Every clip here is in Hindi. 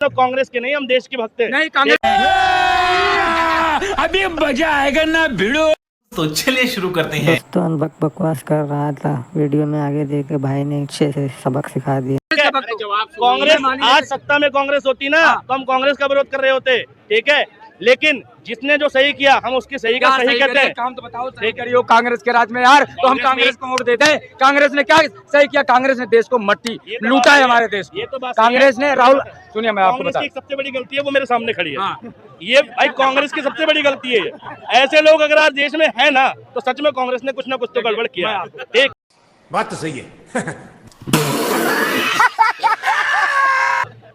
तो कांग्रेस के नहीं, हम देश के भक्त हैं। नहीं कांग्रेस अभी मजा आएगा ना भिड़ो। तो चलिए शुरू करते हैं। दोस्तों बकवास कर रहा था, वीडियो में आगे देख के भाई ने अच्छे से सबक सिखा दिया। कांग्रेस आज सत्ता में कांग्रेस होती ना तो हम कांग्रेस का विरोध कर रहे होते, ठीक है। लेकिन जिसने जो सही किया हम उसकी सही का सही कहते हैं। काम तो बताओ, सही करियो कांग्रेस के राज में यार, तो हम कांग्रेस को वोट देते हैं। कांग्रेस ने क्या सही किया? कांग्रेस ने देश को मट्टी लूटा है, हमारे देश ये तो बात कांग्रेस ने। राहुल सुनिए, मैं आपको कांग्रेस की बता, सबसे बड़ी गलती है वो मेरे सामने खड़ी है। ये भाई कांग्रेस की सबसे बड़ी गलती है। ऐसे लोग अगर आज देश में है ना तो सच में कांग्रेस ने कुछ ना कुछ तो गड़बड़ किया। एक बात तो सही है।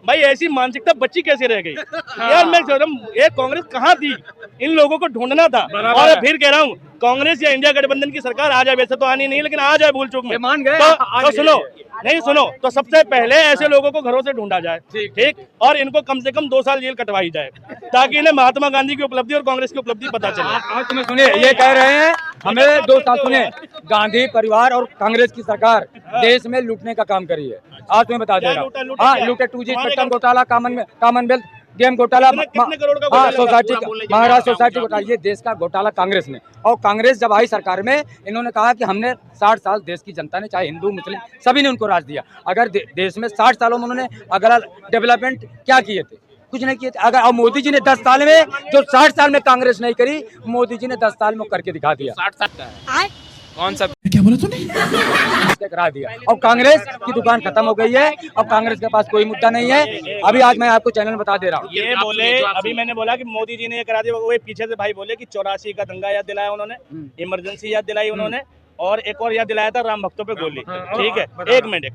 भाई ऐसी मानसिकता बच्ची कैसे रह गई यार? मैं ये कांग्रेस कहाँ थी? इन लोगों को ढूंढना था। और फिर कह रहा हूँ, कांग्रेस या इंडिया गठबंधन की सरकार आ जाए, वैसे तो आनी नहीं लेकिन आ जाए भूल चूक में, मान गए तो सुनो, नहीं सुनो, तो सबसे पहले ऐसे लोगों को घरों से ढूंढा जाए, ठीक, और इनको कम से कम 2 साल जेल कटवाई जाए ताकि इन्हें महात्मा गांधी की उपलब्धि और कांग्रेस की उपलब्धि पता चले। आज तुम्हें सुनिए, ये कह रहे हैं हमें 2 साल, सुने, गांधी परिवार और कांग्रेस की सरकार देश में लूटने का काम करी है। आज तुम्हें बता दे रहा हूँ, हाँ, लूटे 2G स्पेक्ट्रम घोटाला, कॉमनवेल्थ गेम घोटाला, हाँ, सोसाइटी, महाराष्ट्र सोसाइटी घोटाला, ये देश का घोटाला कांग्रेस ने। और कांग्रेस जब आई सरकार में, इन्होंने कहा कि हमने 60 साल देश की जनता ने, चाहे हिंदू मुस्लिम सभी ने उनको राज दिया। अगर देश में 60 सालों में उन्होंने अगर डेवलपमेंट क्या किए थे? कुछ नहीं किए थे। अगर और मोदी जी ने 10 साल में, जो 60 साल में कांग्रेस नहीं करी, मोदी जी ने 10 साल में करके दिखा दिया। 60 साल का कौन सा क्या बोला तूने? करा दिया। और कांग्रेस की दुकान खत्म हो गई है। और कांग्रेस के पास कोई मुद्दा नहीं है। अभी आज मैं आपको चैनल में बता दे रहा हूँ। ये बोले, अभी मैंने बोला कि मोदी जी ने ये करा दिया, वो पीछे से भाई बोले कि 84 का दंगा याद दिलाया उन्होंने, इमरजेंसी याद दिलाई उन्होंने, और एक और याद दिलाया था राम भक्तों पे गोली। ठीक है, एक मिनट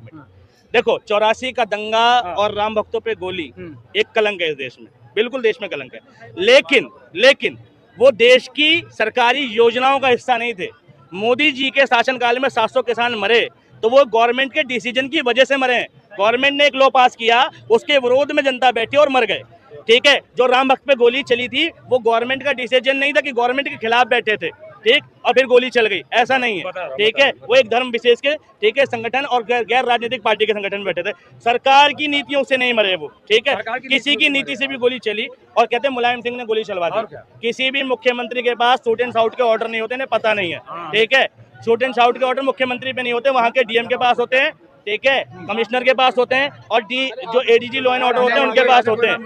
देखो, 84 का दंगा और राम भक्तों पे गोली एक कलंक है इस देश में, बिल्कुल देश में कलंक है। लेकिन वो देश की सरकारी योजनाओं का हिस्सा नहीं थे। मोदी जी के शासनकाल में 700 किसान मरे तो वो गवर्नमेंट के डिसीजन की वजह से मरे हैं। गवर्नमेंट ने एक लॉ पास किया, उसके विरोध में जनता बैठी और मर गए, ठीक है। जो राम भक्त पे गोली चली थी वो गवर्नमेंट का डिसीजन नहीं था कि गवर्नमेंट के खिलाफ बैठे थे, ठीक, और फिर गोली चल गई, ऐसा नहीं है, ठीक है। वो एक धर्म विशेष के, ठीक है, संगठन और गैर राजनीतिक पार्टी के संगठन में बैठे थे। सरकार की नीतियों से नहीं मरे वो, ठीक है। किसी की नीति से भी गोली चली, और कहते हैं मुलायम सिंह ने गोली चलवा दी। किसी भी मुख्यमंत्री के पास शूट एंड शाउट के ऑर्डर नहीं होते, पता नहीं है, ठीक है। शूट एंड शाउट के ऑर्डर मुख्यमंत्री पे नहीं होते, वहाँ के डीएम के पास होते हैं, ठीक है, कमिश्नर के पास होते हैं, और जो एडीजी लॉ एंड ऑर्डर होते हैं उनके पास होते हैं,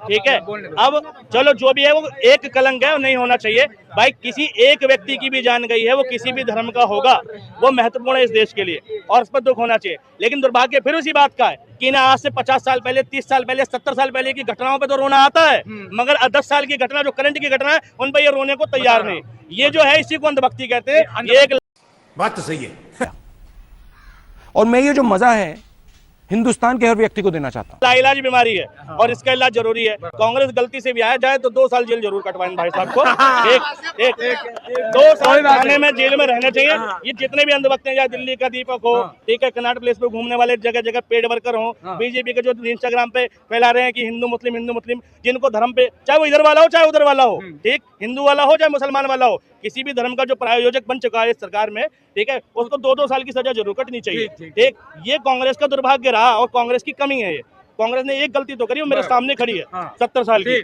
ठीक है। अब चलो जो भी है वो एक कलंक है, वो नहीं होना चाहिए भाई। किसी एक व्यक्ति की भी जान गई है, वो किसी भी धर्म का होगा, वो महत्वपूर्ण है इस देश के लिए और उस पर दुख होना चाहिए। लेकिन दुर्भाग्य फिर उसी बात का है कि ना आज से 50 साल पहले, 30 साल पहले, 70 साल पहले की घटनाओं पे तो रोना आता है, मगर 10 साल की घटना, जो करंट की घटना है, उन पर ये रोने को तैयार नहीं। ये जो है इसी को अंधभक्ति कहते हैं। ये एक बात तो सही है। और मैं ये जो मजा है हिंदुस्तान के हर व्यक्ति को देना चाहता हूँ। लाइलाज बीमारी है और इसका इलाज जरूरी है। कांग्रेस गलती से भी आया जाए तो 2 साल जेल जरूर कटवाएं भाई साहब को। एक 2 साल थाने में, जेल में रहने चाहिए। ये जितने भी अंधभक्त हैं, चाहे दिल्ली का दीपक हो, ठीक है, कनाट प्लेस पे घूमने वाले, जगह जगह पेड वर्कर हो, बीजेपी के जो इंस्टाग्राम पे फैला रहे हैं कि हिंदू मुस्लिम, जिनको धर्म पे, चाहे वो इधर वाला हो चाहे उधर वाला हो, ठीक, हिंदू वाला हो चाहे मुसलमान वाला हो, किसी भी धर्म का जो प्रायोजक बन चुका है इस सरकार में, ठीक है, उसको 2-2 साल की सजा जरूर कटनी चाहिए, ठीक। ये कांग्रेस का दुर्भाग्य रहा और कांग्रेस की कमी है। ये कांग्रेस ने एक गलती तो करी, वो मेरे सामने खड़ी है, 70 साल की।